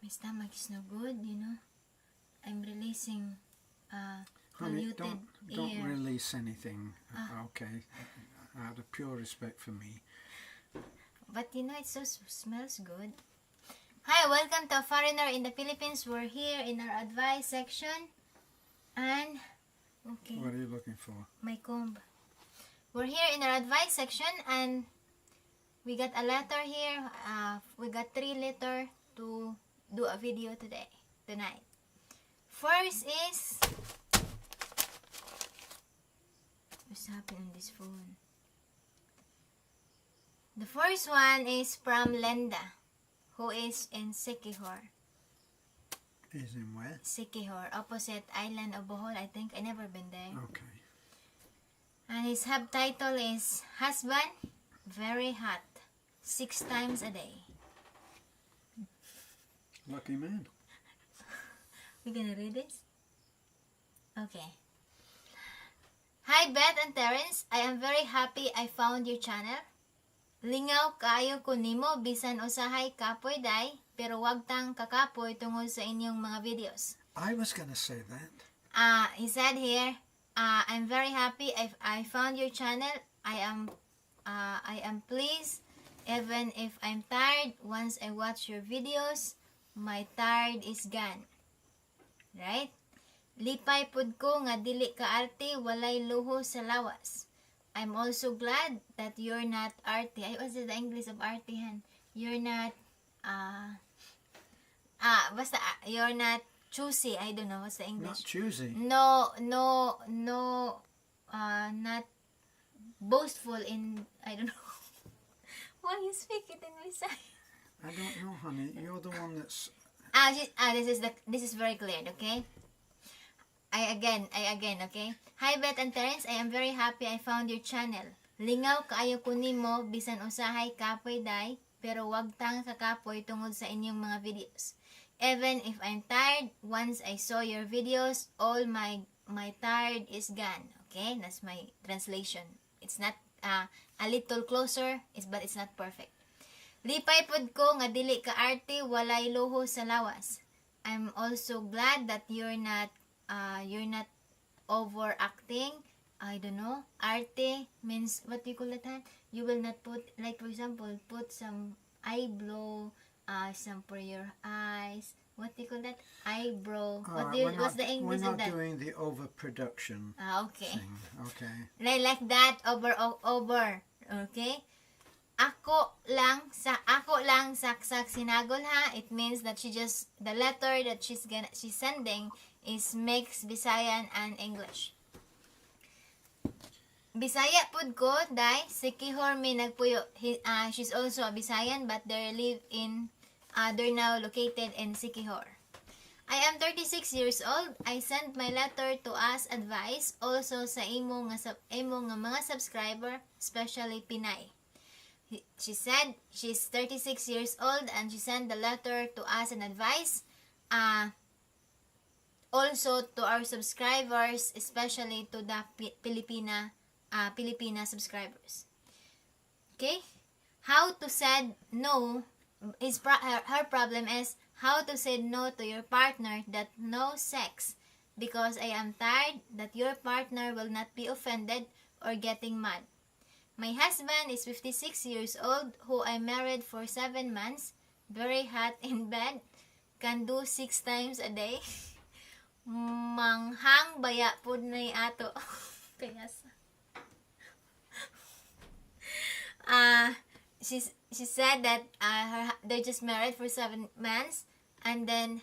My stomach is no good, you know. I'm releasing Honey, polluted don't air. release anything, okay? Out of pure respect for me. But you know, it so smells good. Hi, welcome to A Foreigner in the Philippines. We're here in our advice section. And, okay, What are you looking for? my comb. We're here in our advice section and we got a letter here. We got 3 letters to do a video tonight. First is, what's happening on this phone? The first one is from Lenda, who is in Siquijor. Is in where? Siquijor, opposite island of Bohol. I think I never been there. Okay. And his subtitle is Husband, Very Hot, 6 times a day. Lucky man. We gonna read this? Okay. Hi Beth and Terence, I am very happy I found your channel. Lingaw kaayo ko nimo bisan usahay kapoy day, pero wag tang kakapoy tungod sa inyong mga videos. I was going to say that. He said here, I'm very happy I found your channel. I am pleased even if I'm tired. Once I watch your videos, my tired is gone. Right? Lipay pud ko nga dili ka arte, walay luho sa lawas. I'm also glad that you're not arty. What's the English of artihan? You're not, basta, you're not choosy. I don't know what's the English. Not choosy. No, not boastful in, I don't know. Why you speak it in Visayas? I don't know, honey. You're the one that's... This is very clear, okay? I again, okay? Hi Beth and Terence, I am very happy I found your channel. Lingaw kaayo ko nimo bisan usahay kapoy day, pero wag tang kakapoy tungod sa inyong mga videos. Even if I'm tired, once I saw your videos, all my tired is gone. Okay? That's my translation. It's not a little closer, but it's not perfect. Lipay pod ko nga dili ka arte, walay luho sa lawas. I'm also glad that you're not overacting. I don't know. Arte means, what do you call that? You will not put, like for example, put some eyebrow, some for your eyes. What do you call that? Eyebrow. What's the English of that? We're not doing the overproduction Okay. thing. Okay. Like that, over. Okay? Ako lang saksak sinagol ha. It means that the letter that she's sending is mixed Visayan and English. Bisaya pud ko dai Siquijor may nagpuyo. She's also a Visayan but they're now located in Siquijor. I am 36 years old. I sent my letter to ask advice also sa imo nga mga subscriber, especially Pinay. She said she's 36 years old and she sent the letter to us an advice. Also to our subscribers, especially to the Filipina subscribers. Okay? How to say no, her problem is how to say no to your partner that no sex because I am tired that your partner will not be offended or getting mad. My husband is 56 years old who I married for 7 months, very hot in bed, can do 6 times a day. Manghang baya pud nay ato. Kaya she said that they just married for 7 months and then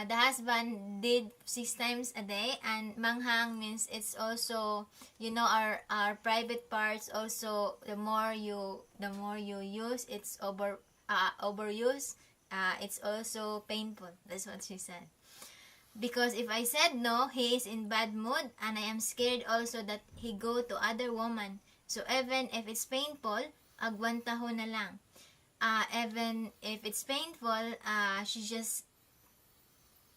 the husband did 6 times a day, and manghang means it's also, you know, our private parts also, the more you use, it's overuse, it's also painful. That's what she said. Because if I said no, he is in bad mood and I am scared also that he go to other woman. So even if it's painful, agwantaho na lang. Even if it's painful, she just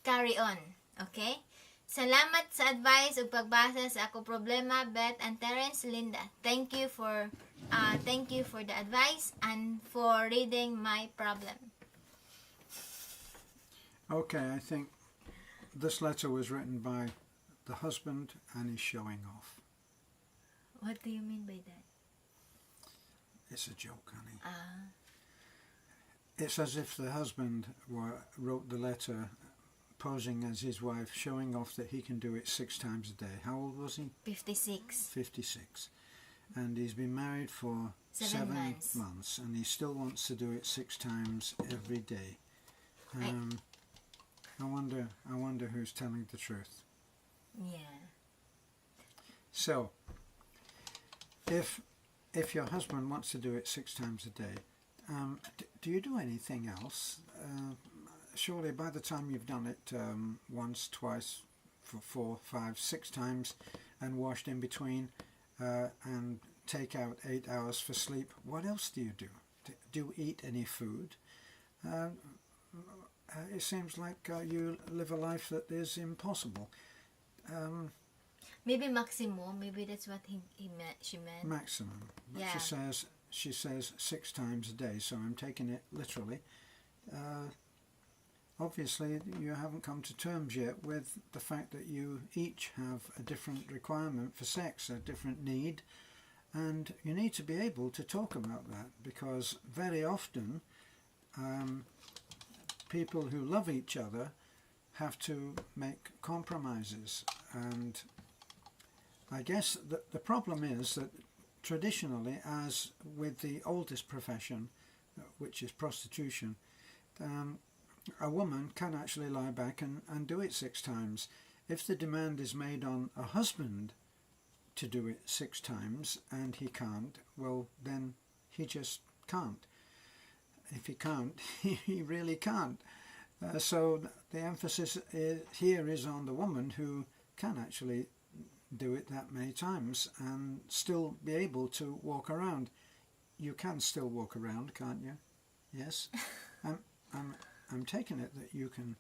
carry on. Okay? Salamat sa advice ug pagbasa sa ako problema, Beth and Terence, Linda. Thank you for the advice and for reading my problem. Okay, I think this letter was written by the husband and he's showing off. What do you mean by that? It's a joke, honey. Ah. It's as if the husband wrote the letter posing as his wife, showing off that he can do it 6 times a day. How old was he? 56. 56. And he's been married for 7 months and he still wants to do it 6 times every day. I wonder who's telling the truth. Yeah. So, if your husband wants to do it 6 times a day, do you do anything else? Surely by the time you've done it once, twice, for 4, 5, 6 times and washed in between and take out 8 hours for sleep, what else do you do? Do you eat any food? It seems like you live a life that is impossible. Maybe maximum. Maybe that's what she meant. Maximum. But Yeah. She says 6 times a day, so I'm taking it literally. Obviously, you haven't come to terms yet with the fact that you each have a different requirement for sex, a different need, and you need to be able to talk about that, because very often people who love each other have to make compromises. And I guess the problem is that traditionally, as with the oldest profession, which is prostitution, a woman can actually lie back and do it 6 times. If the demand is made on a husband to do it 6 times and he can't, well, then he just can't. If he can't, he really can't. So the emphasis here is on the woman who can actually do it that many times and still be able to walk around. You can still walk around, can't you? Yes. I'm taking it that you can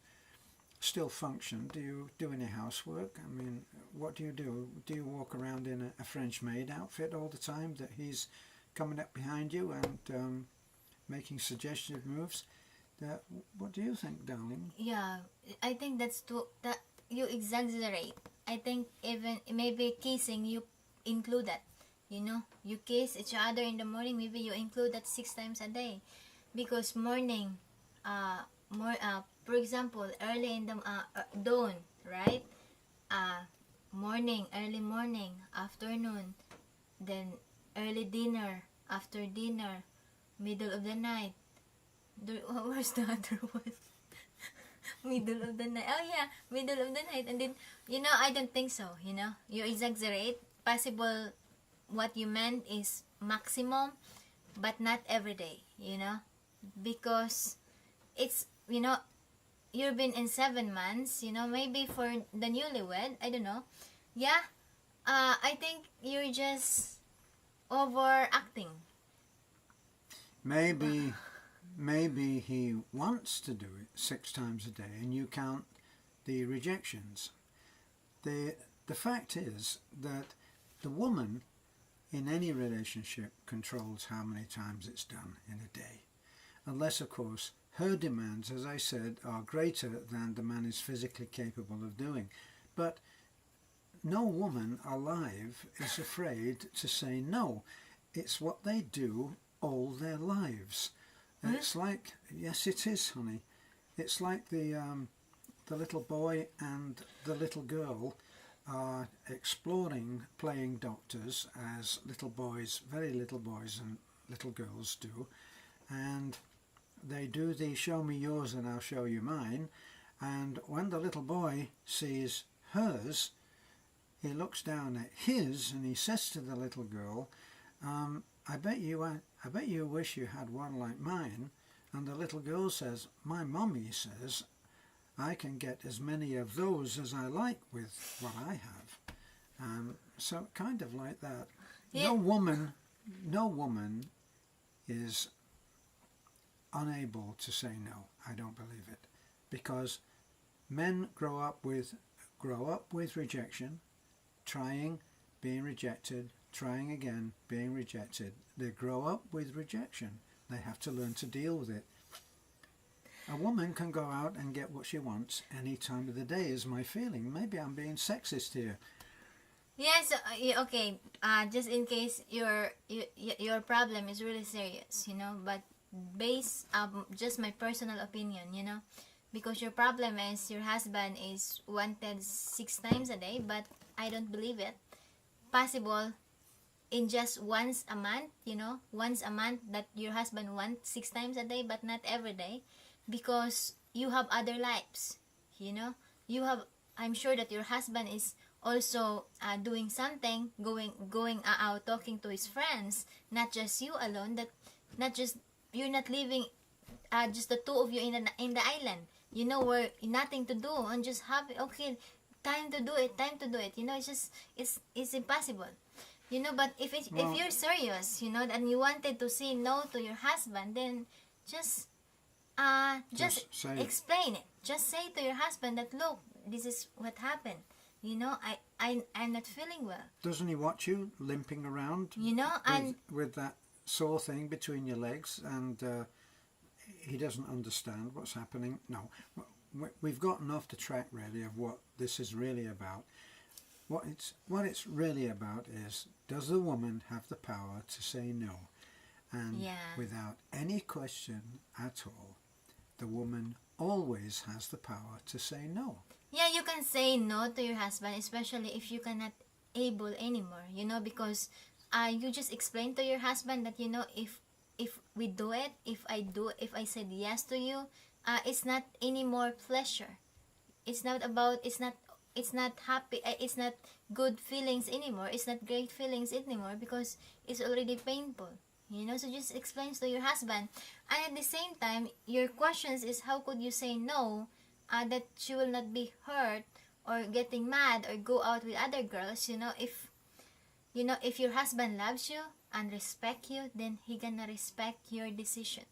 still function. Do you do any housework? I mean, what do you do? Do you walk around in a French maid outfit all the time, that he's coming up behind you and making suggestive moves? What do you think, darling? Yeah, I think that you exaggerate. I think even maybe kissing, you include that. You know, you kiss each other in the morning. Maybe you include that 6 times a day, because morning, for example, early in the dawn, right? Morning, early morning, afternoon, then early dinner, after dinner, middle of the night. Where's the other one? Middle of the night. Oh yeah, middle of the night. And then, I don't think so, You exaggerate. Possible what you meant is maximum, but not every day, Because it's, you've been in 7 months, maybe for the newlywed, I don't know. Yeah, I think you're just overacting. Maybe he wants to do it 6 times a day and you count the rejections. The fact is that the woman in any relationship controls how many times it's done in a day. Unless, of course, her demands, as I said, are greater than the man is physically capable of doing. But no woman alive is afraid to say no. It's what they do all their lives. It's like, yes, it is, honey. It's like the little boy and the little girl are exploring playing doctors, as little boys, very little boys and little girls do, and they do the show me yours and I'll show you mine, and when the little boy sees hers, he looks down at his and he says to the little girl, I bet you wish you had one like mine. And the little girl says, my mummy says I can get as many of those as I like with what I have. So kind of like that. Yeah. No woman is unable to say no. I don't believe it, because men grow up with rejection, trying, being rejected, trying again, being rejected. They grow up with rejection. They have to learn to deal with it. A woman can go out and get what she wants any time of the day, is my feeling. Maybe I'm being sexist here. Yes, okay. Just in case your problem is really serious, but based just my personal opinion, because your problem is your husband is wanted 6 times a day, but I don't believe it. Possible in just once a month, once a month that your husband wants 6 times a day, but not every day, because you have other lives, you have. I'm sure that your husband is also doing something, going out talking to his friends, not just you alone. That not just you're not living, just the two of you in the island. Where nothing to do and just have okay, time to do it, time to do it. It's just it's impossible. But if you're serious, and you wanted to say no to your husband, then just just say explain it. Just say to your husband that look, this is what happened. I'm not feeling well. Doesn't he watch you limping around? And with that sore thing between your legs, and he doesn't understand what's happening. No, we've gotten off the track really of what this is really about. What it's really about is, does the woman have the power to say no? And without any question at all, the woman always has the power to say no. Yeah, you can say no to your husband, especially if you cannot able anymore, because you just explain to your husband that, if we do it, if I said yes to you, it's not any more pleasure. It's not happy, it's not good feelings anymore. It's not great feelings anymore because it's already painful. So just explain to your husband. And at the same time, your questions is how could you say no, that she will not be hurt or getting mad or go out with other girls. If your husband loves you and respect you, then he gonna respect your decision.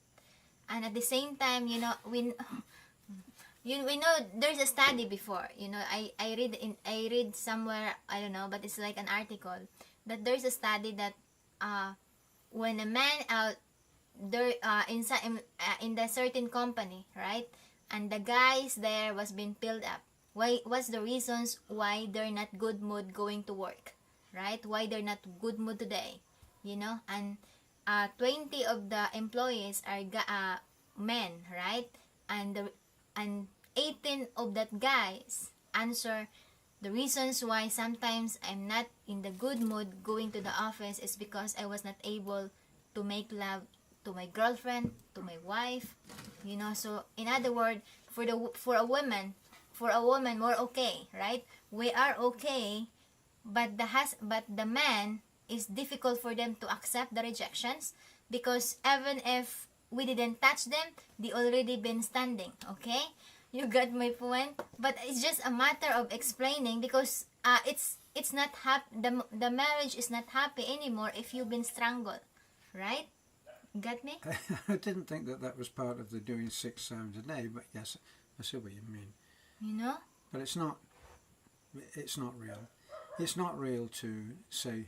And at the same time, we know there's a study before. I read somewhere, I don't know, but it's like an article that there's a study that when a man out there in the certain company, right, and the guys there was being filled up. What's the reasons why they're not good mood going to work, right? Why they're not good mood today, and 20 of the employees are men, right? And 18 of that guys answer the reasons why sometimes I'm not in the good mood going to the office is because I was not able to make love to my girlfriend, to my wife, So in other words, for a woman we're okay, right? We are okay, but the man is difficult for them to accept the rejections because even if we didn't touch them, they already been standing, okay? You got my point? But it's just a matter of explaining because it's not the marriage is not happy anymore if you've been strangled, right? Got me? I didn't think that was part of the doing 6 times a day, but yes, I see what you mean. But it's not real. It's not real to say,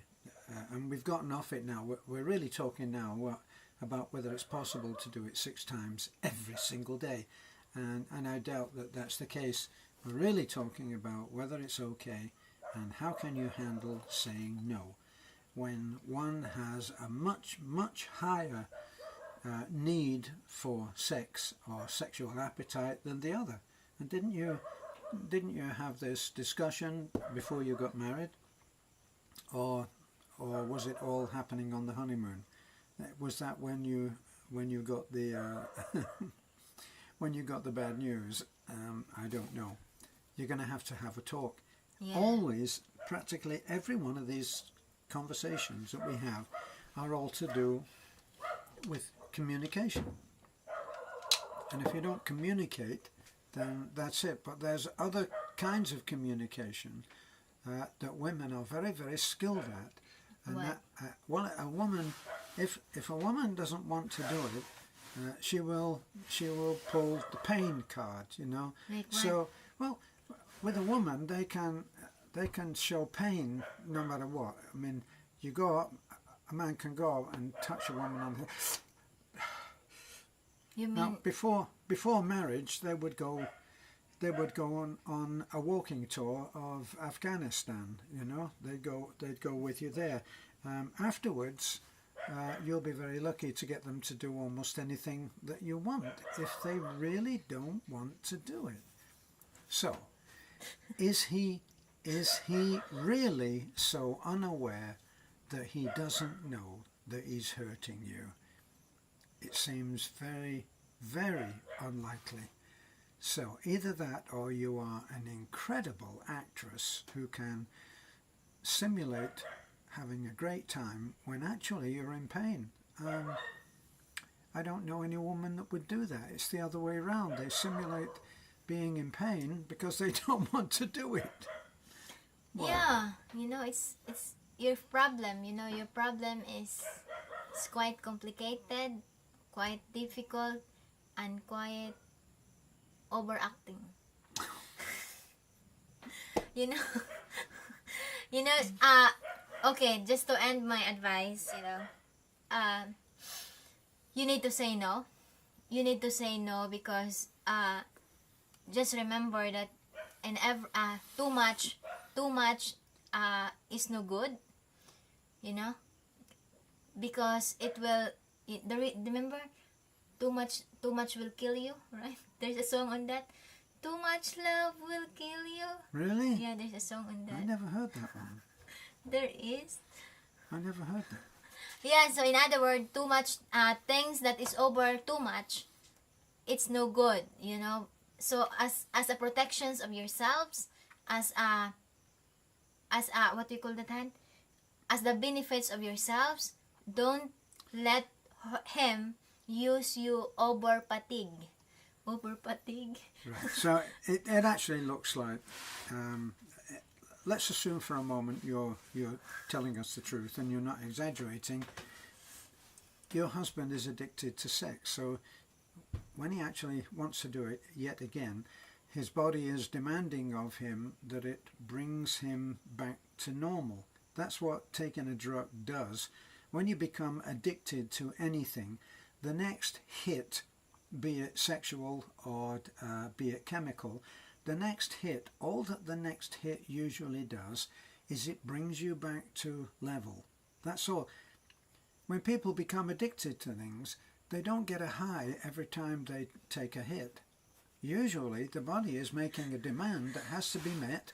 and we've gotten off it now. We're really talking now about whether it's possible to do it 6 times every single day. And I doubt that that's the case. We're really talking about whether it's okay and how can you handle saying no when one has a much, much higher need for sex or sexual appetite than the other. And didn't you have this discussion before you got married? Or was it all happening on the honeymoon? Was that when you got the when you got the bad news? I don't know. You're going to have a talk. Yeah. Always, practically every one of these conversations that we have are all to do with communication. And if you don't communicate, then that's it. But there's other kinds of communication that women are very, very skilled at. And a woman, if a woman doesn't want to do it, she will pull the pain card, Like So, well, with a woman, they can show pain no matter what. I mean, you go up, a man can go up and touch a woman on the You mean, Now, before marriage, they would go on a walking tour of Afghanistan. You know, they'd go with you there. Afterwards, you'll be very lucky to get them to do almost anything that you want if they really don't want to do it. So, is he really so unaware that he doesn't know that he's hurting you? It seems very, very unlikely. So either that, or you are an incredible actress who can simulate having a great time when actually you're in pain. I don't know any woman that would do that. It's the other way around. They simulate being in pain because they don't want to do it. Well, yeah, you know, it's your problem. You know, your problem is it's quite complicated, quite difficult, and quite overacting. You know, you know. Okay. Just to end my advice, you know, you need to say no. You need to say no because just remember that too much is no good. You know, because it will. Remember, too much will kill you, right? There's a song on that. Too much love will kill you. really? Yeah, there's a song on that. I never heard that one. There is. I never heard that. Yeah, so in other words, too much things that is over too much, it's no good, you know. So as a protections of yourselves, as what do you call that hand? As the benefits of yourselves, don't let him use you over fatigue. Over fatigue. Right. So it actually looks like, let's assume for a moment you're telling us the truth and you're not exaggerating. Your husband is addicted to sex, so when he actually wants to do it yet again, his body is demanding of him that it brings him back to normal. That's what taking a drug does. When you become addicted to anything, the next hit, be it sexual or be it chemical, the next hit, all that the next hit usually does is it brings you back to level. That's all. When people become addicted to things, they don't get a high every time they take a hit. Usually the body is making a demand that has to be met,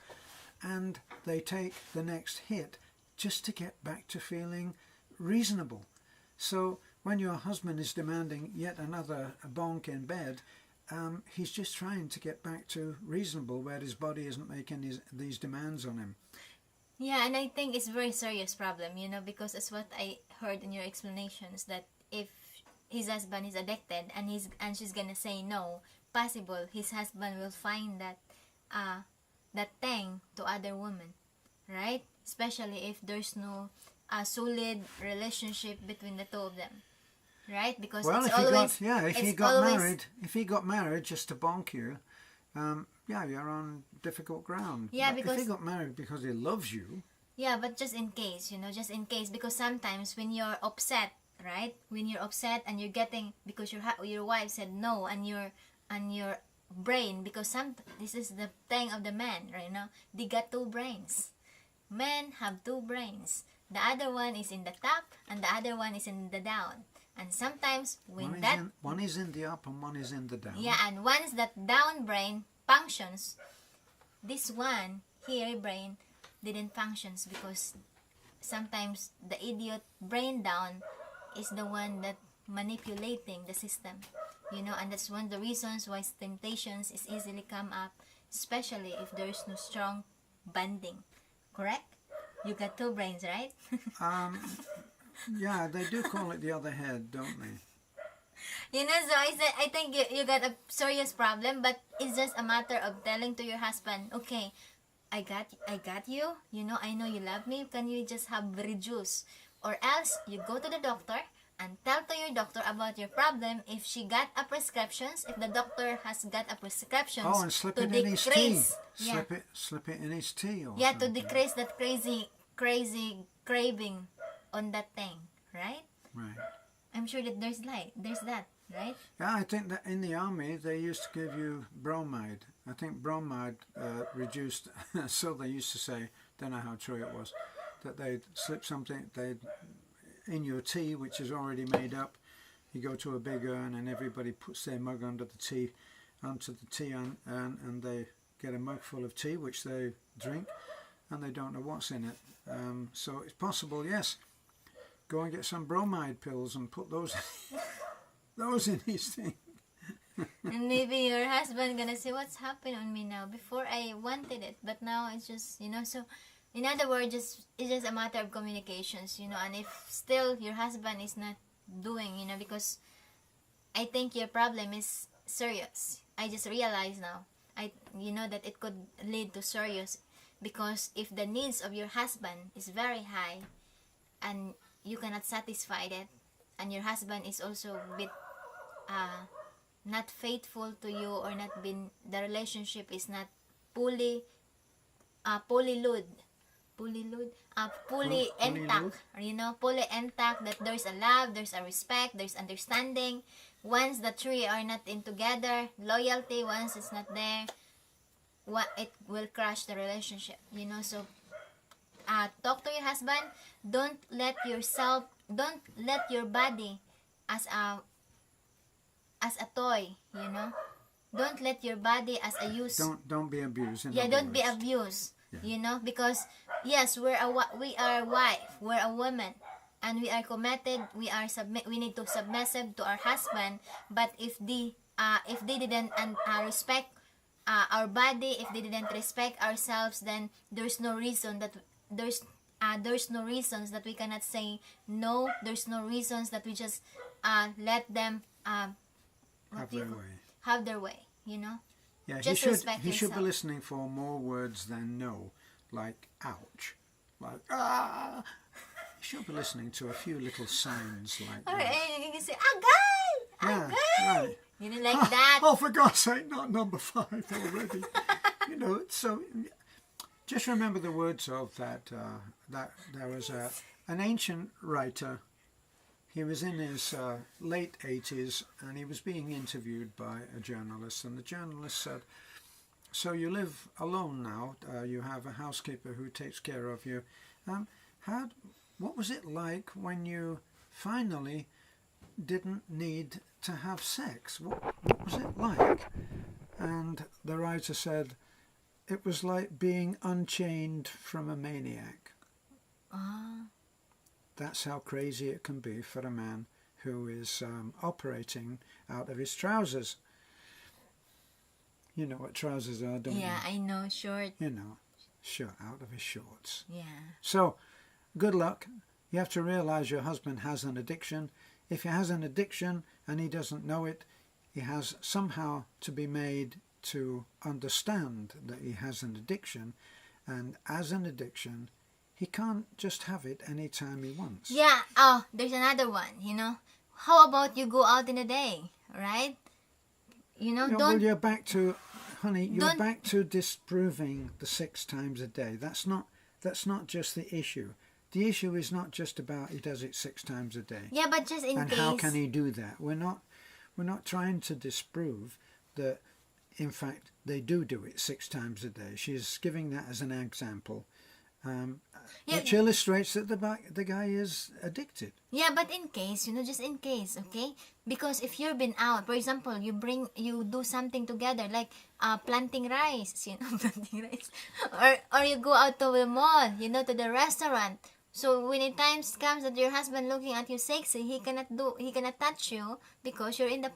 and they take the next hit just to get back to feeling reasonable. So when your husband is demanding yet another bonk in bed, he's just trying to get back to reasonable where his body isn't making these demands on him. Yeah, and I think it's a very serious problem, you know, because that's what I heard in your explanations, that if his husband is addicted and she's gonna say no, possible his husband will find that thing to other women, right? Especially if there's no solid relationship between the two of them, right? Because well, it's always if he got married just to bonk you, yeah, you're on difficult ground. Yeah, but because if he got married because he loves you, yeah, but just in case, you know, just in case, because sometimes when you're upset, right? When you're upset and you're getting because your wife said no, and your brain, because this is the thing of the man, right now. They got two brains. Men have two brains. The other one is in the top, and the other one is in the down. And sometimes when one is in the up and one is in the down. yeah, and once that down brain functions, this one here brain didn't functions because sometimes the idiot brain down is the one that manipulating the system, you know, and that's one of the reasons why temptations is easily come up, especially if there's no strong bonding. Correct? You got two brains, right? Yeah, they do call it the other head, don't they? You know, so I think you got a serious problem, but it's just a matter of telling to your husband, okay, I got you, you know, I know you love me, can you just have reduce? Or else you go to the doctor and tell to your doctor about your problem. If she got a prescriptions, if the doctor has got a prescriptions, and slip to it in his tea. decrease, yeah, Slip it in his tea or yeah, something. to decrease that crazy craving on that thing, right? Right. I'm sure that there's that. right? Yeah, I think that in the army they used to give you bromide. I think bromide reduced, so they used to say, don't know how true it was, that they'd slip something in your tea, which is already made up. You go to a big urn and everybody puts their mug onto the tea urn, and they get a mug full of tea, which they drink, and they don't know what's in it. So it's possible, yes. Go and get some bromide pills and put those those in his thing. And maybe your husband gonna say, what's happened on me now? Before I wanted it, but now it's just, so in other words, it's just a matter of communications, and if still your husband is not doing, because I think your problem is serious. I just realized now, that it could lead to serious, because if the needs of your husband is very high and you cannot satisfy that, and your husband is also a bit not faithful to you, or the relationship is not fully fully intact, fully intact, that there's a love, there's a respect, there's understanding. Once the three are not in together, loyalty, once it's not there, it will crush the relationship, so talk to your husband. Don't let your body as a toy, don't let your body as a use. Don't be abused. Don't be abused. Yeah. Because yes, we are a wife, we're a woman, and we are committed. We need to submissive to our husband. But if they didn't respect our body, if they didn't respect ourselves, then there's no reason that no reasons that we cannot say no. There's no reasons that we just let them have their way. Yeah, just he should be listening for more words than no, like ouch, like ah. He should be listening to a few little sounds like that. Or you can say agay, Yeah, right. Like that. Oh, for God's sake, not number 5 already. So just remember the words of that. That there was an ancient writer. He was in his late 80s, and he was being interviewed by a journalist, and the journalist said, so you live alone now, you have a housekeeper who takes care of you. What was it like when you finally didn't need to have sex? What was it like? And the writer said, it was like being unchained from a maniac. That's how crazy it can be for a man who is operating out of his trousers. You know what trousers are, don't you? Yeah, I know, short. Short, out of his shorts. Yeah. So, good luck. You have to realize your husband has an addiction. If he has an addiction and he doesn't know it, he has somehow to be made to understand that he has an addiction. And as an addiction, he can't just have it anytime he wants. Yeah. Oh, there's another one, How about you go out in a day, right? Well, you're back to, honey, you're back to disproving the 6 times a day. That's not just the issue. The issue is not just about he does it 6 times a day. Yeah, but just in and case. And how can he do that? We're not trying to disprove that, in fact, they do it 6 times a day. She's giving that as an example. Which illustrates that the guy is addicted. Yeah, but in case, just in case, okay? Because if you've been out, for example, you do something together, like planting rice, planting rice, or you go out to the mall, to the restaurant. So when the times comes that your husband looking at you sexy, he cannot touch you because you're in the